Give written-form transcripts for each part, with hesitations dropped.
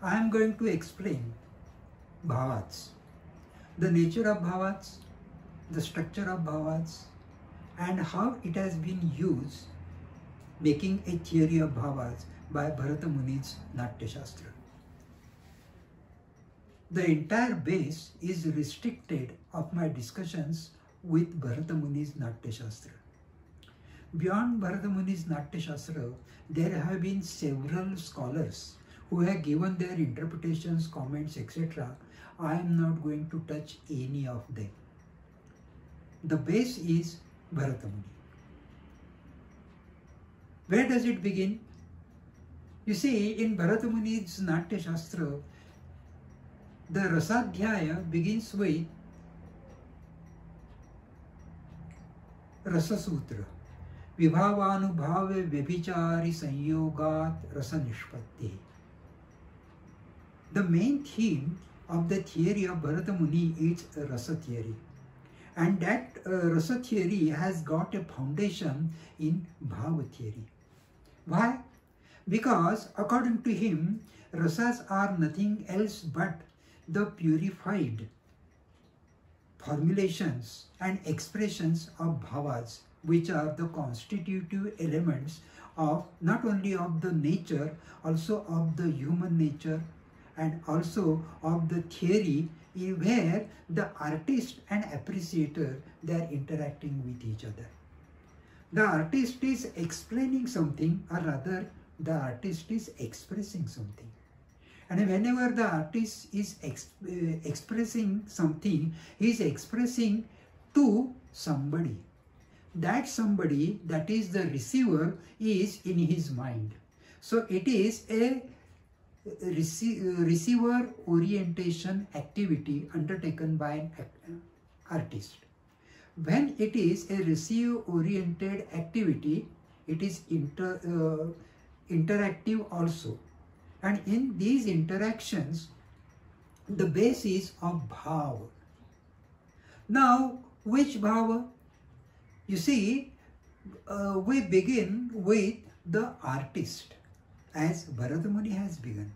I am going to explain Bhavas, the nature of Bhavas, the structure of Bhavas, and how it has been used making a theory of Bhavas by Bharatmuni's Natya Shastra. The entire base is restricted of my discussions with Bharatmuni's Natya Shastra. Beyond Bharatmuni's Natya Shastra, there have been several scholars who have given their interpretations, comments, etc. I am not going to touch any of them. The base is Bharatmuni. Where does it begin? You see, in Bharatmuni's Natya Shastra, the Rasadhyaya begins with Rasa Sutra. Vibhavanubhave Vyabhichari Sanyogat Rasa Nishpatti. The main theme of the theory of Bharatmuni is Rasa theory. And that Rasa theory has got a foundation in Bhava theory. Why? Because according to him, rasas are nothing else but the purified formulations and expressions of bhavas, which are the constitutive elements of not only of the nature, also of the human nature, and also of the theory where the artist and appreciator, they are interacting with each other. The artist is explaining something, or rather the artist is expressing something. And whenever the artist is expressing something, he is expressing to somebody. That somebody, that is the receiver, is in his mind. So it is a receiver orientation activity undertaken by an artist. When it is a receiver oriented activity, it is interactive also. And in these interactions, the basis of bhava. Now, which bhava? You see, we begin with the artist, as Bharatmuni has begun.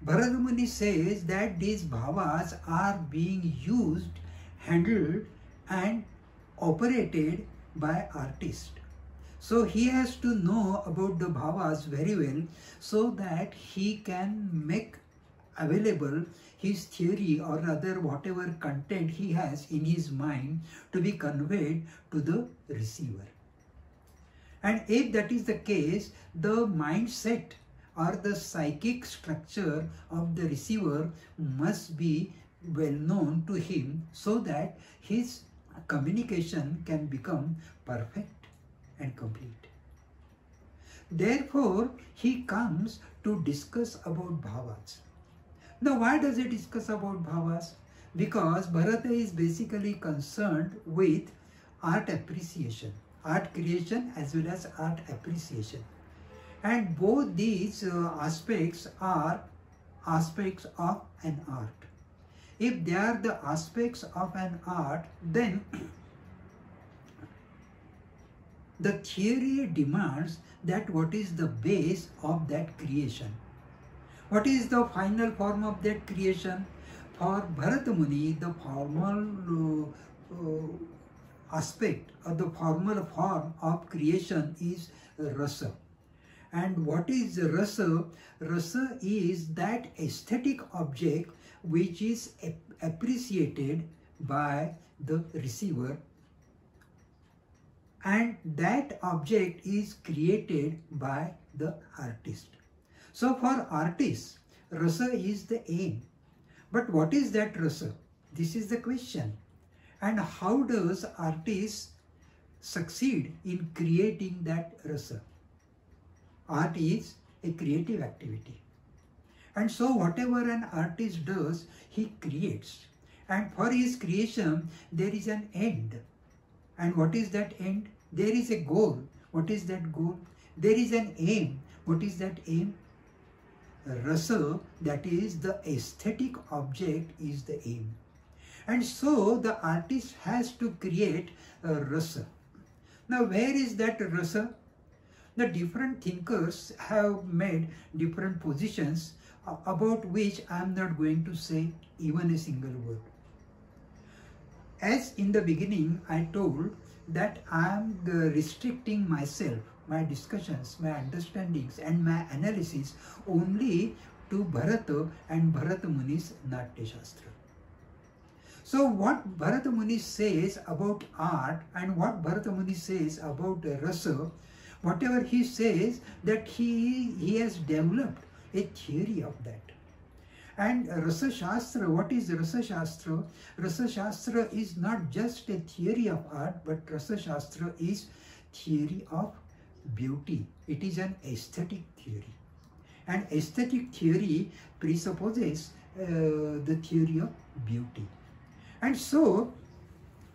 Bharatmuni says that these bhavas are being used, handled and operated by artist. So he has to know about the bhavas very well so that he can make available his theory, or rather whatever content he has in his mind, to be conveyed to the receiver. And if that is the case, the mindset or the psychic structure of the receiver must be well known to him so that his communication can become perfect and complete. Therefore, he comes to discuss about bhavas. Now, why does he discuss about bhavas? Because Bharata is basically concerned with art appreciation, art creation as well as art appreciation. And both these aspects are aspects of an art. If they are the aspects of an art, then the theory demands that what is the base of that creation? What is the final form of that creation? For Bharatmuni, the formal aspect or the formal form of creation is rasa. And what is rasa? Rasa is that aesthetic object which is appreciated by the receiver, and that object is created by the artist. So for artists, rasa is the aim. But what is that rasa? This is the question. And how does artist succeed in creating that rasa? Art is a creative activity. And so whatever an artist does, he creates. And for his creation, there is an end. And what is that end? There is a goal. What is that goal? There is an aim. What is that aim? Rasa, that is the aesthetic object, is the aim. And so the artist has to create a rasa. Now where is that rasa? the different thinkers have made different positions about which I am not going to say even a single word. As in the beginning I told that I am restricting myself, my discussions, my understandings and my analysis only to Bharata and Bharatmuni's Natya Shastra. So what Bharatmuni says about art and what Bharatmuni says about rasa, whatever he says, that he has developed a theory of that. And Rasa Shastra, what is Rasa Shastra? Rasa Shastra is not just a theory of art, but Rasa Shastra is theory of beauty. It is an aesthetic theory. And aesthetic theory presupposes the theory of beauty. And so,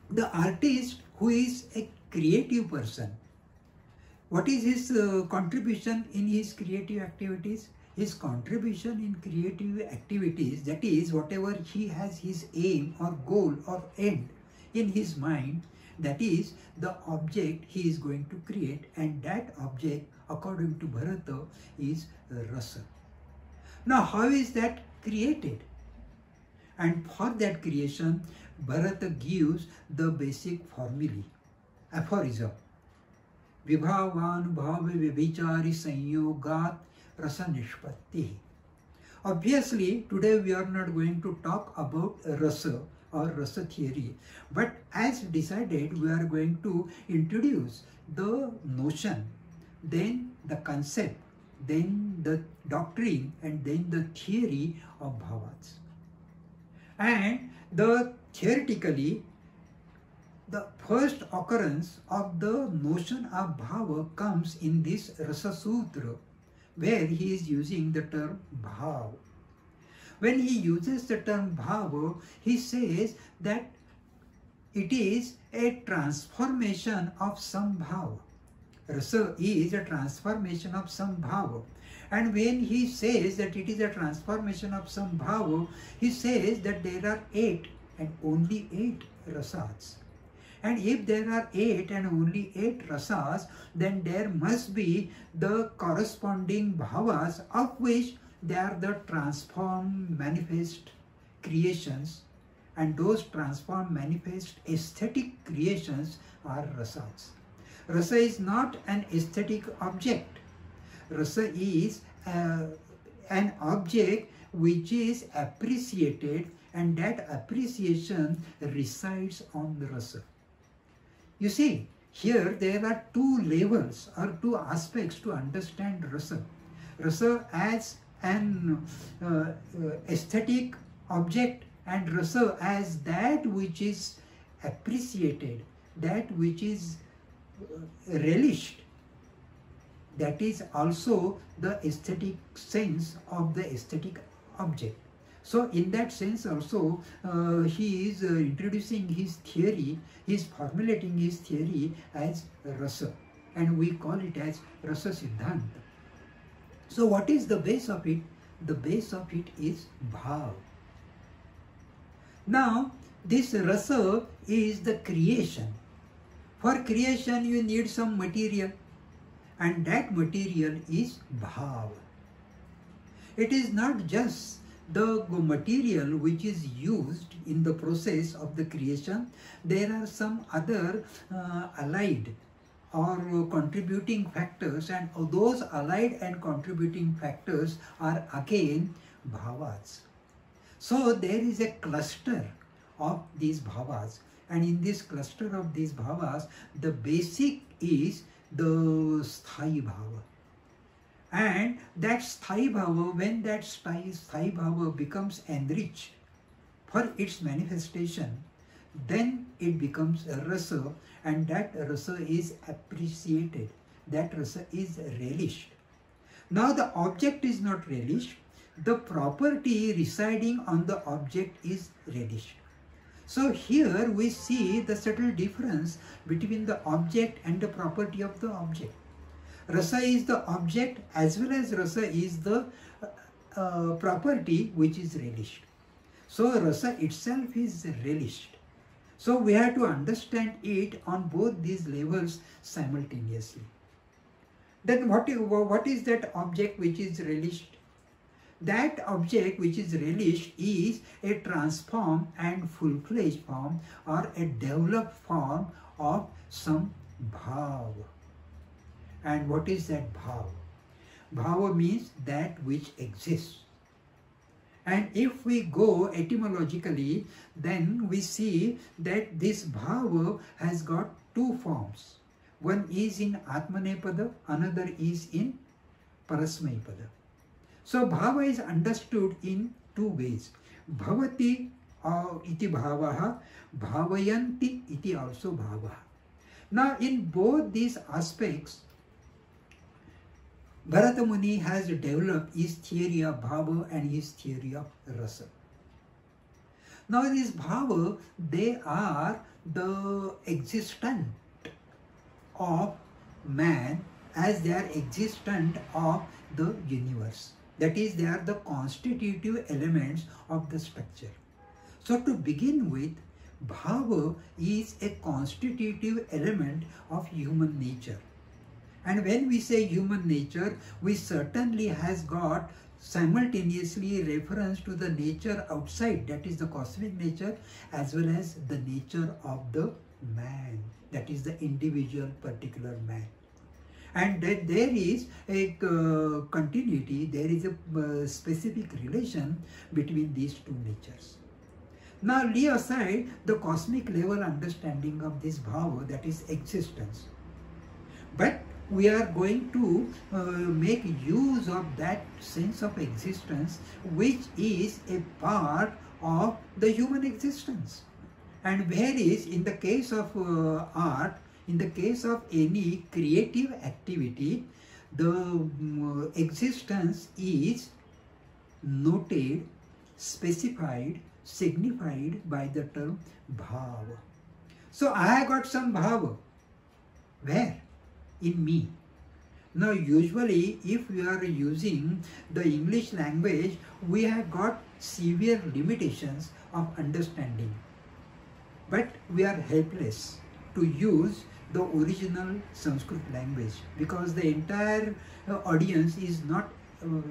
the artist who is a creative person, what is his contribution in his creative activities? His contribution in creative activities, that is, whatever he has his aim or goal or end in his mind, that is the object he is going to create, and that object, according to Bharata, is rasa. Now, how is that created? And for that creation, Bharata gives the basic formulae, aphorism. Vibhavan bhava vibhichari sanyogat rasa nishpatti. Obviously, today we are not going to talk about rasa or rasa theory, but as decided, we are going to introduce the notion, then the concept, then the doctrine, and then the theory of bhavas. And theoretically, the first occurrence of the notion of bhava comes in this Rasa Sutra, where he is using the term bhav. When he uses the term bhava, he says that it is a transformation of some bhava. Rasa is a transformation of some bhava. And when he says that it is a transformation of some bhava, he says that there are 8 and only 8 rasas. And if there are 8 and only 8 rasas, then there must be the corresponding bhavas, of which they are the transformed manifest creations, and those transformed manifest aesthetic creations are rasas. Rasa is not an aesthetic object. Rasa is an object which is appreciated, and that appreciation resides on the rasa. You see, here there are 2 levels or 2 aspects to understand rasa. Rasa as an aesthetic object, and rasa as that which is appreciated, that which is relished. That is also the aesthetic sense of the aesthetic object. So in that sense also, he is introducing his theory, he is formulating his theory as rasa, and we call it as rasa siddhanta. So what is the base of it? The base of it is bhav. Now this rasa is the creation. For creation you need some material, and that material is bhav. It is not just the material which is used in the process of the creation. There are some other allied or contributing factors, and those allied and contributing factors are again bhavas. So there is a cluster of these bhavas, and in this cluster of these bhavas, the basic is the sthai bhava. And that sthai bhava, when that sthai bhava becomes enriched for its manifestation, then it becomes a rasa, and that rasa is appreciated, that rasa is relished. Now the object is not relished, the property residing on the object is relished. So here we see the subtle difference between the object and the property of the object. Rasa is the object as well as rasa is the property which is relished. So rasa itself is relished. So we have to understand it on both these levels simultaneously. Then what is that object which is relished? That object which is relished is a transformed and full-fledged form or a developed form of some bhav. And what is that bhav? Bhava means that which exists. And if we go etymologically, then we see that this bhava has got two forms. One is in Atmanepada, another is in Parasmaipada. So bhava is understood in two ways. Bhavati iti bhavaha, bhavayanti iti also bhavaha. Now in both these aspects, Bharatmuni has developed his theory of bhava and his theory of rasa. Now these bhava, they are the existent of man as they are existent of the universe. That is, they are the constitutive elements of the structure. So to begin with, bhava is a constitutive element of human nature. And when we say human nature, we certainly has got simultaneously reference to the nature outside, that is the cosmic nature, as well as the nature of the man, that is the individual particular man. And that there is a continuity, there is a specific relation between these two natures. Now leave aside the cosmic level understanding of this bhava, that is existence. But we are going to make use of that sense of existence which is a part of the human existence. And whereas in the case of art, in the case of any creative activity, the existence is noted, specified, signified by the term bhava. So I got some bhava. Where? In me. Now usually if we are using the English language, we have got severe limitations of understanding. But we are helpless to use the original Sanskrit language because the entire audience is not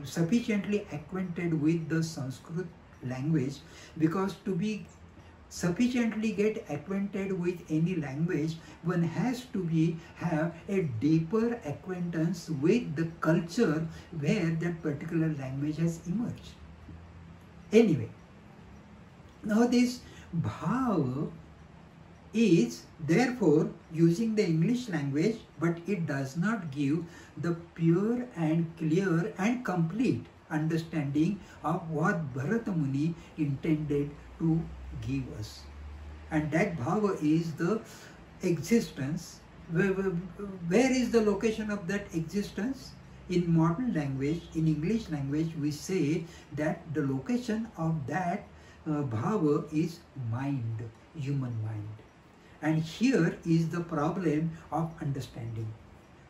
sufficiently acquainted with the Sanskrit language, because to be sufficiently get acquainted with any language, one has to have a deeper acquaintance with the culture where that particular language has emerged. Anyway, now this bhava is therefore using the English language, but it does not give the pure and clear and complete understanding of what Bharatmuni intended to give us. And that bhava is the existence. Where is the location of that existence? In modern language, in English language, we say that the location of that bhava is mind, human mind. And here is the problem of understanding.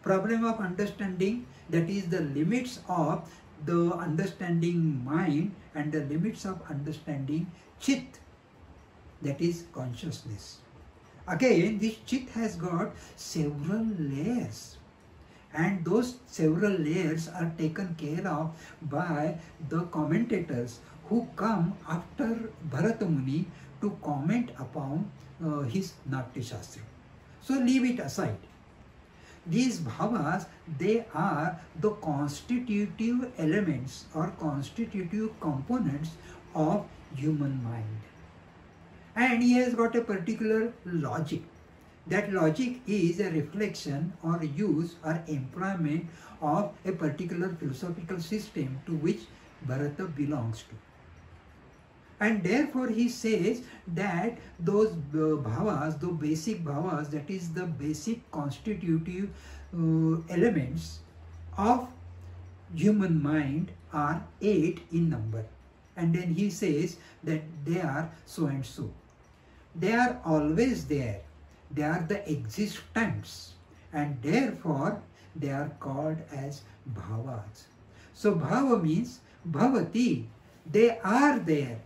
Problem of understanding, that is the limits of the understanding mind and the limits of understanding chit, that is consciousness. Again, this chit has got several layers, and those several layers are taken care of by the commentators who come after Bharatmuni to comment upon his Natya Shastra. So leave it aside. These bhavas, they are the constitutive elements or constitutive components of human mind. And he has got a particular logic. That logic is a reflection or use or employment of a particular philosophical system to which Bharata belongs to. And therefore he says that those bhavas, the basic bhavas, that is the basic constitutive elements of human mind are 8 in number. And then he says that they are so and so. They are always there. They are the existents. And therefore they are called as bhavas. So bhava means bhavati. They are there.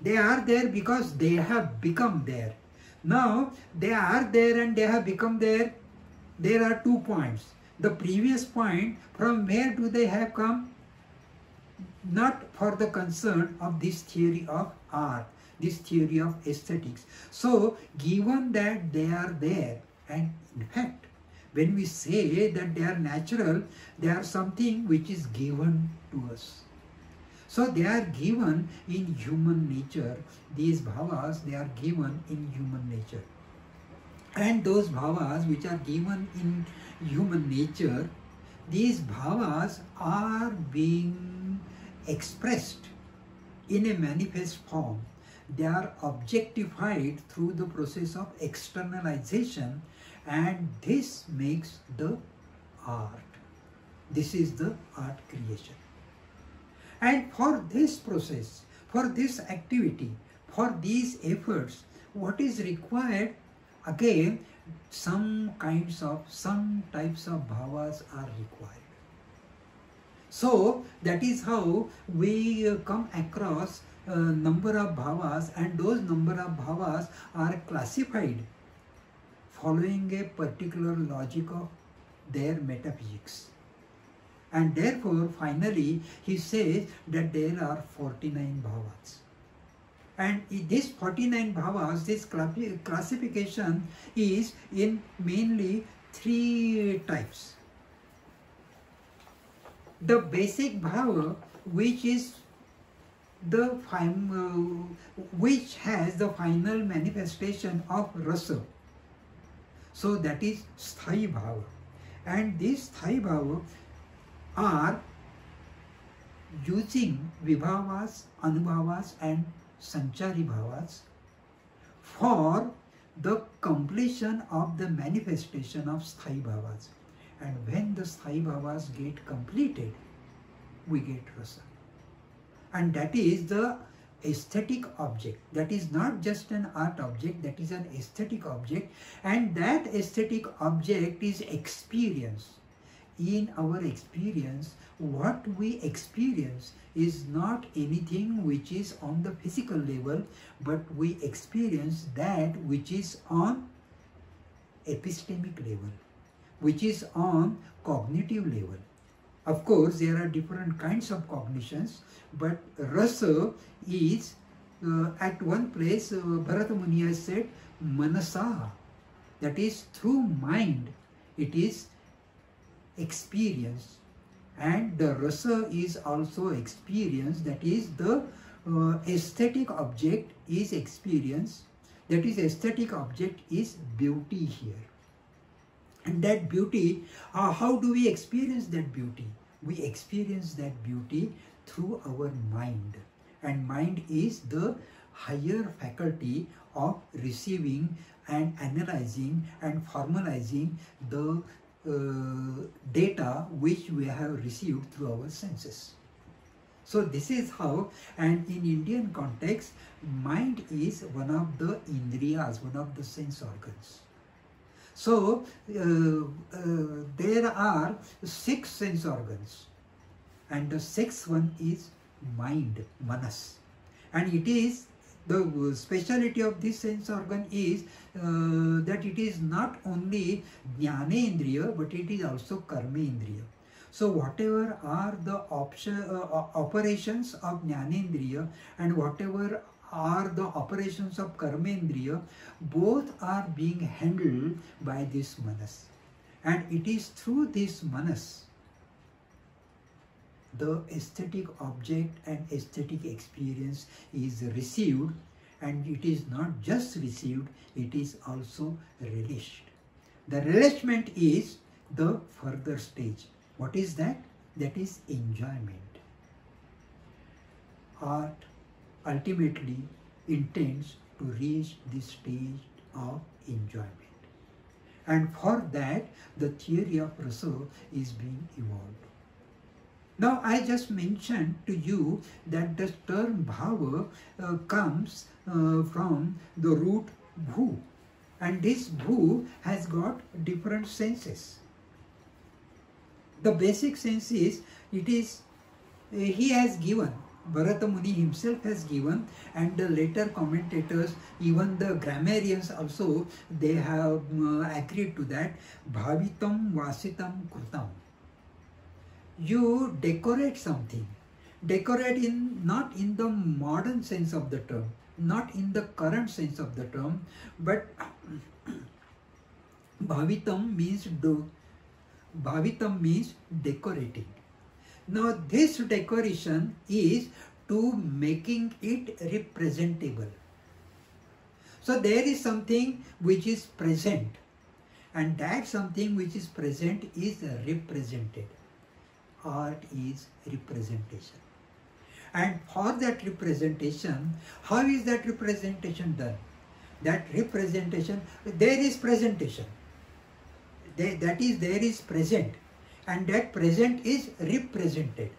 They are there because they have become there. Now, they are there and they have become there. There are 2 points. the previous point, from where do they have come? Not for the concern of this theory of art, this theory of aesthetics. So, given that they are there, and in fact, when we say that they are natural, they are something which is given to us. So, they are given in human nature. These bhavas, they are given in human nature. And those bhavas which are given in human nature, these bhavas are being expressed in a manifest form. They are objectified through the process of externalization, and this makes the art. This is the art creation. And for this process, for this activity, for these efforts, what is required? Again, some types of bhavas are required. So that is how we come across a number of bhavas, and those number of bhavas are classified following a particular logic of their metaphysics. And therefore, finally, he says that there are 49 bhavas. And these 49 bhavas, this classification is in mainly 3 types. The basic bhava, which is which has the final manifestation of rasa. So that is sthai bhava. And these sthai bhava are using vibhavas, anubhavas and sanchari bhavas for the completion of the manifestation of sthai bhavas. And when the sthai bhavas get completed, we get rasa. And that is the aesthetic object. That is not just an art object, that is an aesthetic object. And that aesthetic object is experience. In our experience, what we experience is not anything which is on the physical level, but we experience that which is on epistemic level, which is on cognitive level. Of course, there are different kinds of cognitions, but rasa is, at one place, Bharatmuni has said, manasa, that is through mind, it is experience. And the rasa is also experience, that is the aesthetic object is experience, that is aesthetic object is beauty here. And that beauty, how do we experience that beauty? We experience that beauty through our mind. And mind is the higher faculty of receiving and analyzing and formalizing the data which we have received through our senses. So this is how, and in Indian context, mind is one of the indriyas, one of the sense organs. So there are 6 sense organs, and the 6th one is mind, manas. And it is, the speciality of this sense organ is that it is not only jnanendriya, but it is also karmendriya. So whatever are the operations of jnanendriya and whatever are the operations of karmendriya, both are being handled by this manas. And it is through this manas the aesthetic object and aesthetic experience is received, and it is not just received, it is also relished. The relishment is the further stage. What is that? That is enjoyment. Art ultimately intends to reach this stage of enjoyment. And for that, the theory of rasa is being evolved. Now, I just mentioned to you that the term bhava comes from the root bhu, and this bhu has got different senses. The basic sense is, it is, he has given Bharatmuni himself has given, and the later commentators, even the grammarians also, they have agreed to that. Bhavitam vasitam krutam. You decorate something. Decorate not in the modern sense of the term, not in the current sense of the term, but bhavitam means decorating. Now this decoration is to making it representable. So there is something which is present, and that something which is present is represented. Art is representation. And for that representation, how is that representation done? That representation, there is presentation. That is, there is present. And that present is represented.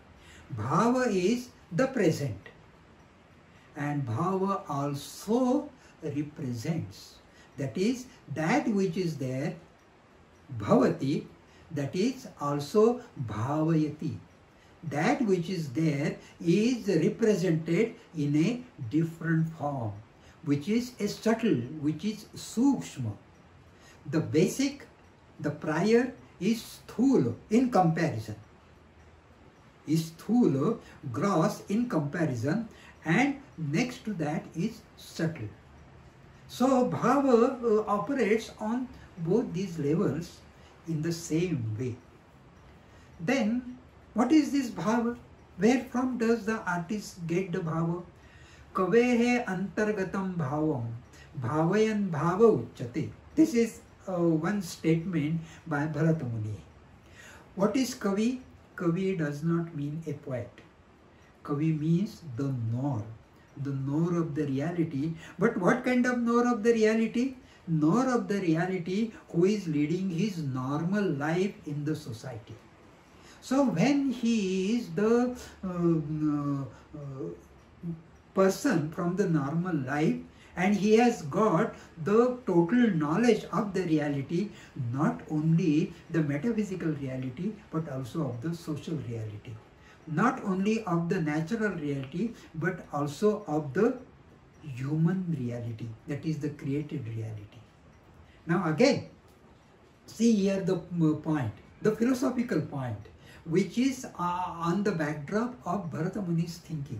Bhava is the present. And Bhava also represents. That is, that which is there, Bhavati, that is also Bhavayati. That which is there is represented in a different form, which is a subtle, which is sukshma. The basic, the prior is sthula in comparison. Is sthula, gross in comparison, and next to that is subtle. So Bhava operates on both these levels in the same way. Then what is this Bhava? Where from does the artist get the Bhava? Kavehe antargatam bhavam bhavayan bhava uchyate. This is one statement by Bharatmuni. What is Kavi? Kavi does not mean a poet. Kavi means the knower of the reality. But what kind of knower of the reality? Knower of the reality who is leading his normal life in the society. So when he is the person from the normal life, and he has got the total knowledge of the reality, not only the metaphysical reality, but also of the social reality. Not only of the natural reality, but also of the human reality, that is the created reality. Now again, see here the point, the philosophical point, which is on the backdrop of Bharatmuni's thinking.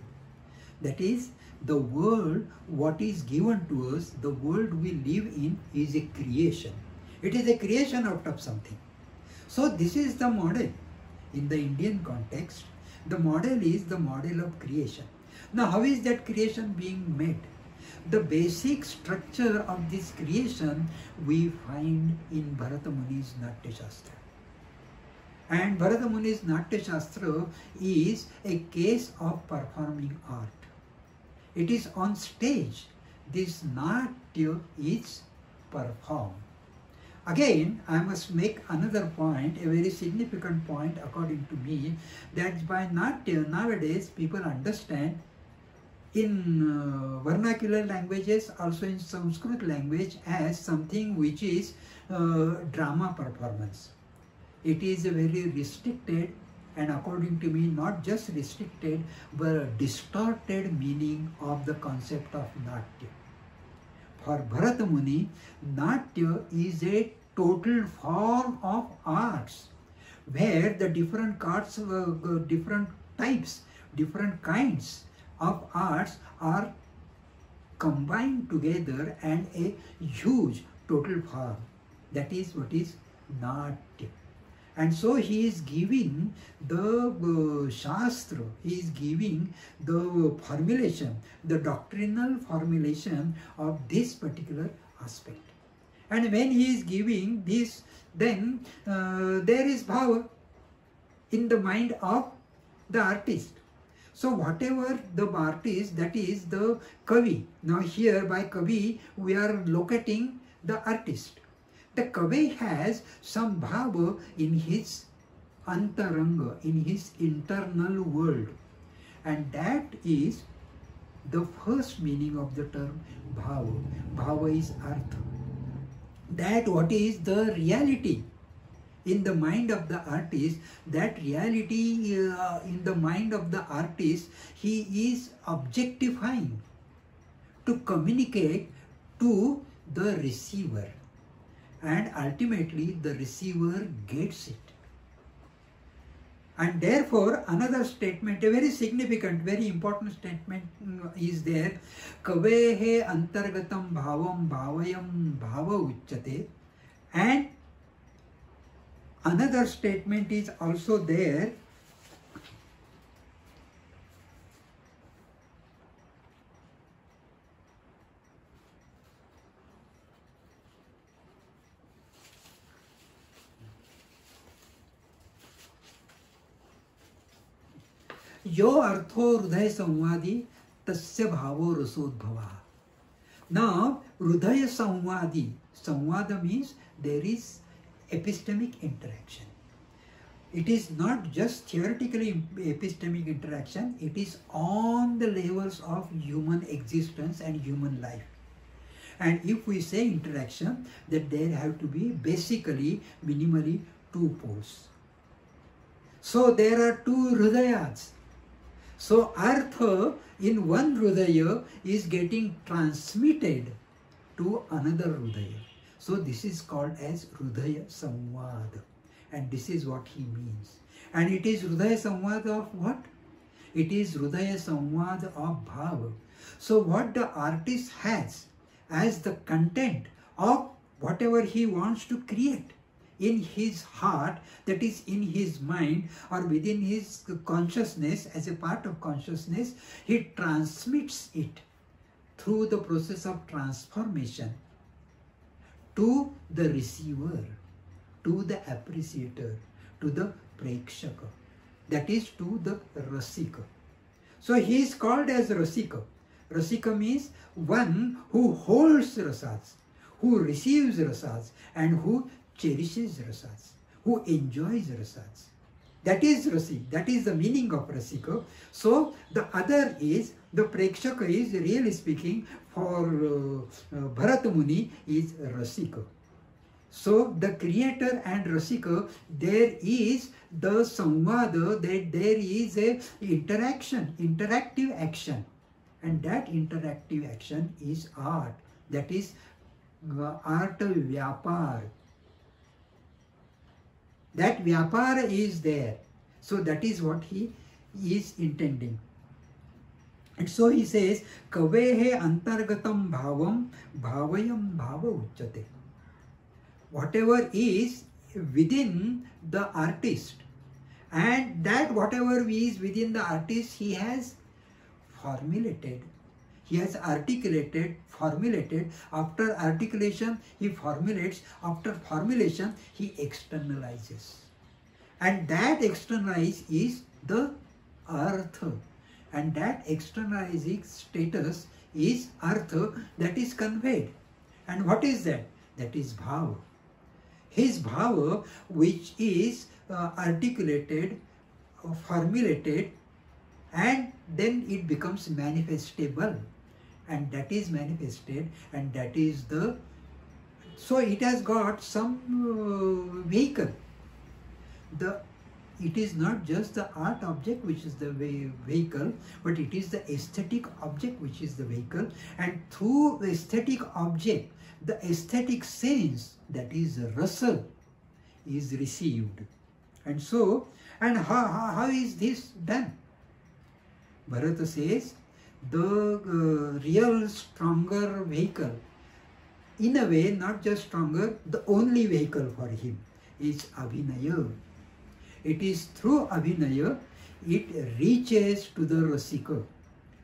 That is, the world, what is given to us, the world we live in is a creation. It is a creation out of something. So this is the model. In the Indian context, the model is the model of creation. Now how is that creation being made? The basic structure of this creation we find in Bharatmuni's Natya Shastra. And Bharatmuni's Natya Shastra is a case of performing art. It is on stage. This Natya is performed. Again, I must make another point, a very significant point according to me, that by Natya nowadays people understand in vernacular languages, also in Sanskrit language, as something which is drama performance. It is a very restricted, and according to me, not just restricted, but a distorted meaning of the concept of Natya. For Bharatmuni, Natya is a total form of arts, where the different different types, different kinds of arts are combined together and a huge total form. That is what is Natya. And so he is giving the Shastra, he is giving the formulation, the doctrinal formulation of this particular aspect. And when he is giving this, then there is Bhava in the mind of the artist. So whatever the artist, that is the Kavi. Now here by Kavi we are locating the artist. The Kavi has some bhava in his antaranga, in his internal world. And that is the first meaning of the term bhava. Bhava is artha. That what is the reality. in the mind of the artist, that reality in the mind of the artist, he is objectifying to communicate to the receiver, and ultimately the receiver gets it. And therefore another statement, a very significant, very important statement is there, kavehe antargatam bhavam bhavayam bhava uchyate. And another statement is also there, यो अर्थो हृदय संवादी तस्य भावो रसोद्भवा. Now, hृदय संवादी, संवाद means there is epistemic interaction. It is not just theoretically epistemic interaction, it is on the levels of human existence and human life. And if we say interaction, that there have to be basically, minimally, two poles. So there are two hridayas. So artha in one hridaya is getting transmitted to another hridaya. So this is called as hridaya samvad. And this is what he means. And it is hridaya samvad of what? It is hridaya samvad of bhava. So what the artist has as the content of whatever he wants to create in his heart, that is in his mind or within his consciousness, as a part of consciousness, he transmits it through the process of transformation to the receiver, to the appreciator, to the prekshaka, that is to the rasika. So he is called as rasika. Rasika means one who holds rasas, who receives rasas, and who cherishes rasas, who enjoys rasas. That is rasi, that is the meaning of rasika. So the other is, the prekshaka is, really speaking, for Bharatmuni is rasika. So the creator and rasika, there is the samvada, that there is a interaction, interactive action. And that interactive action is art. That is art vyapar. That vyapara is there. So that is what he is intending. And so he says, kavehe antargatam bhavam bhavayam bhava uchyate. Whatever is within the artist, and that whatever is within the artist, he has formulated, he has articulated, formulated. After articulation, he formulates. After formulation, he externalizes. And that externalize is the artha. And that externalizing status is artha, that is conveyed. And what is that? That is bhava. His bhava, which is articulated, formulated, and then it becomes manifestable. And that is manifested, and that is the, so it has got some vehicle. It is not just the art object which is the vehicle, but it is the aesthetic object which is the vehicle. And through the aesthetic object, the aesthetic sense, that is rasa, is received. And so, and how is this done? Bharata says, the real stronger vehicle, in a way not just stronger, the only vehicle for him is abhinaya. It is through abhinaya it reaches to the rasika.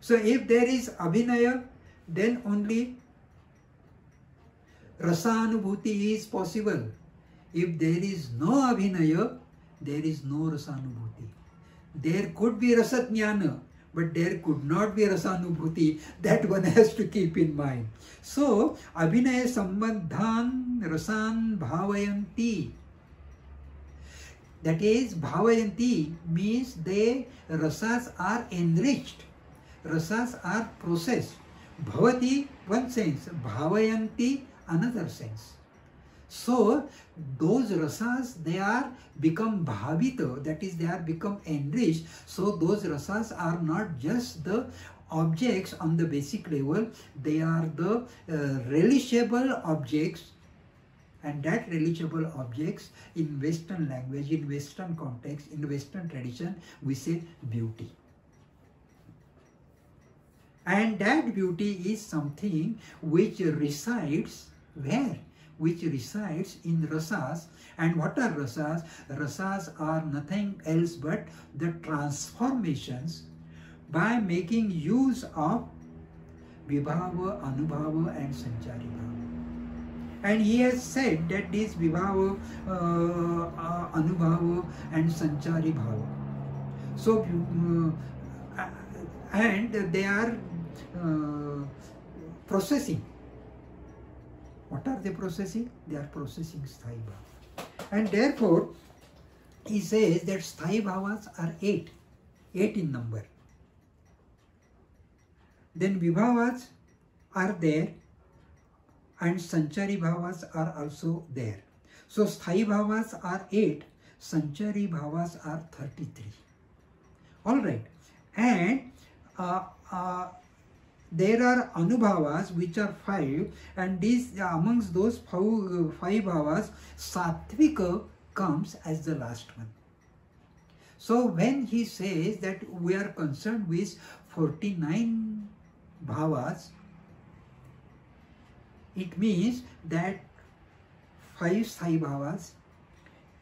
So if there is abhinaya, then only rasanubhuti is possible. If there is no abhinaya, there is no rasanubhuti. There could be rasajnana, but there could not be rasanubhuti. That one has to keep in mind. So, abhinaya sambandhan rasan bhavayanti. That is, bhavayanti means the rasas are enriched. Rasas are processed. Bhavati, one sense. Bhavayanti, another sense. So those rasas, they are become bhavita, that is, they are become enriched. So those rasas are not just the objects on the basic level, they are the relishable objects. And that relishable objects in Western language, in Western context, in Western tradition, we say beauty. And that beauty is something which resides where? Which resides in rasas. And what are rasas? Rasas are nothing else but the transformations by making use of vibhava, anubhava and sanchari bhava. And he has said that this vibhava, anubhava and sanchari bhava. So, and they are processing. What are they processing? They are processing sthai bhava. And therefore, he says that sthai bhavas are 8 in number. Then vibhavas are there and sanchari bhavas are also there. So sthai bhavas are 8, sanchari bhavas are 33. All right. And there are anubhavas which are 5, and these amongst those 5 bhavas, sattvika comes as the last one. So when he says that we are concerned with 49 bhavas, it means that 5 sthai bhavas,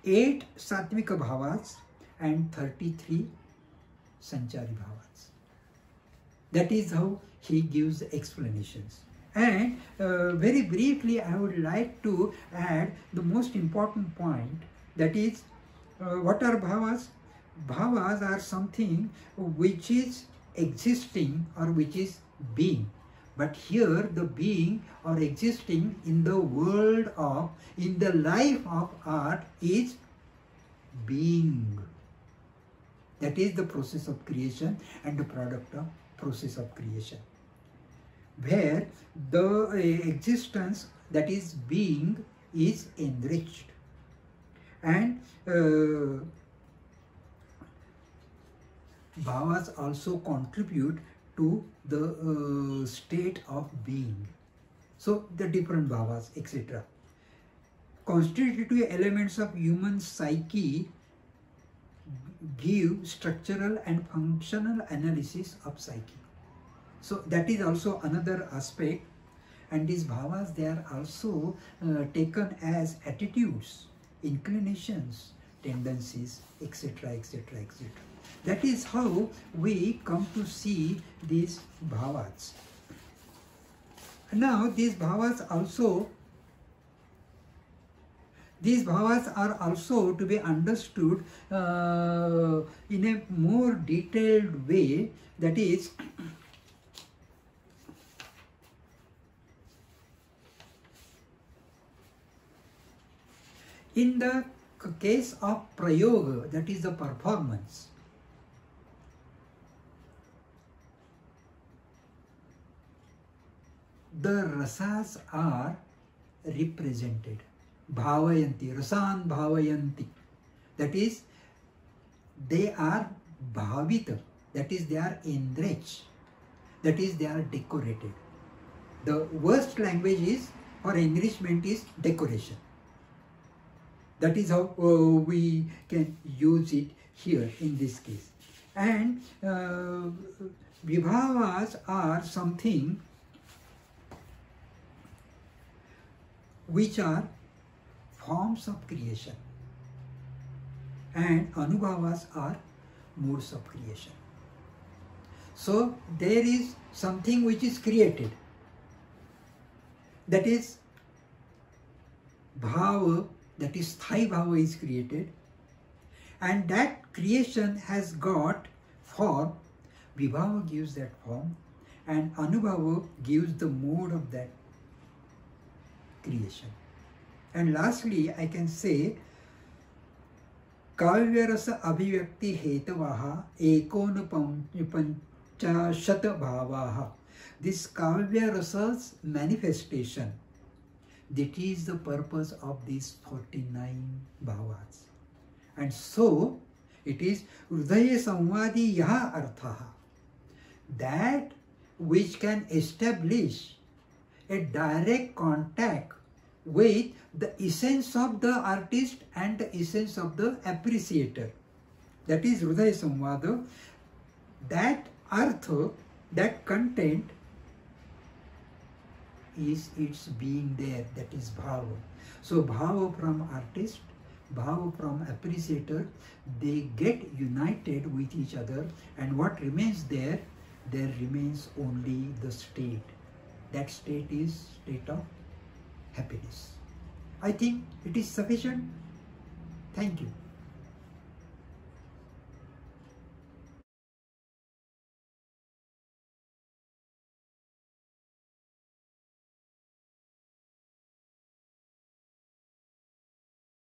8 sattvika bhavas and 33 sanchari bhavas. That is how he gives explanations. And very briefly, I would like to add the most important point, that is, what are bhavas? Bhavas are something which is existing or which is being. But here the being or existing in the world of, in the life of art is being. That is the process of creation and the product of process of creation, where the existence, that is being, is enriched. And bhavas also contribute to the state of being. So the different bhavas, etc. Constitutive elements of human psyche give structural and functional analysis of psyche. So that is also another aspect. And these bhavas, they are also taken as attitudes, inclinations, tendencies, etc., etc., etc. That is how we come to see these bhavas. Now these bhavas are also to be understood in a more detailed way. That is, in the case of prayoga, that is the performance, the rasas are represented. Bhavayanti, rasan bhavayanti. That is, they are bhavita. That is, they are enriched. That is, they are decorated. The worst language is, or enrichment is, decoration. That is how we can use it here in this case. And vibhavas are something which are forms of creation, and anubhavas are modes of creation. So there is something which is created, that is bhava, that is sthai bhava is created, and that creation has got form. Vibhava gives that form, and anubhava gives the mode of that creation. And lastly, I can say, kavya rasa abhivyakti hetavaha ekona panchashat bhavaha. This kavya rasa's manifestation That is the purpose of these 49 bhavas. And so, it is Hridaya Samvadi Yaha Arthaha, that which can establish a direct contact with the essence of the artist and the essence of the appreciator. That is Hridaya Samvada. That artha, that content is its being there, that is bhava. So bhava from artist, bhava from appreciator, they get united with each other, and what remains there remains only the state. That state is state of happiness. I think it is sufficient. Thank you.